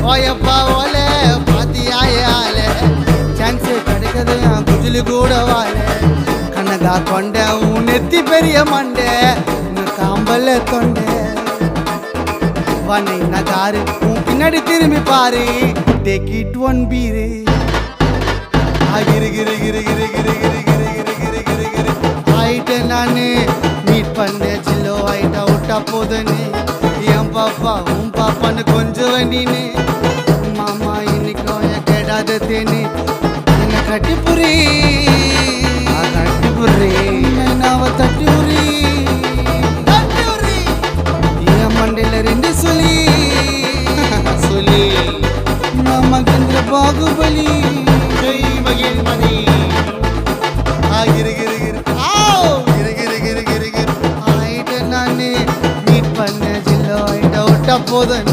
ஓயப்பா Olay பாத்தியாயாலே சான்ஸே கிடைக்கது குஜிலி கூட வாழே கண்ணகா கொண்ட உன் நெத்தி பெரிய மண்டே உன் காம்பல்ல தொண்டை வனை நகாரு உன் பின்னாடி திரும்பி பாரு டேக் இட் ஒன் பீரு கிரு கிரு கிரு கிரு கிரு கிரு கிரு கிரு கிரு கிரு கிரு ஆயிட்ட நானு மீட் பண்ண சில்லோ ஆயிட்டா விட்டா போதுன்னு என் பாப்பா உன் பாப்பான்னு கொஞ்சம் நீனு மாமா இன்னைக்கும் என் கேடாத தேனி என்ன கட்டி புரி நாவ தட்டி உரி என் மண்டையில ரெண்டு சொல்லி சொல்லி மாமா கந்திர பாகுபலி மகிழ்மணி கிரு கிரு கிரு கிரு கிரு கிரு கிரு கிரு ஆயிட்ட நானு மீட் பண்ண சில்லோ ஆயிட்டா விட்டா போதும்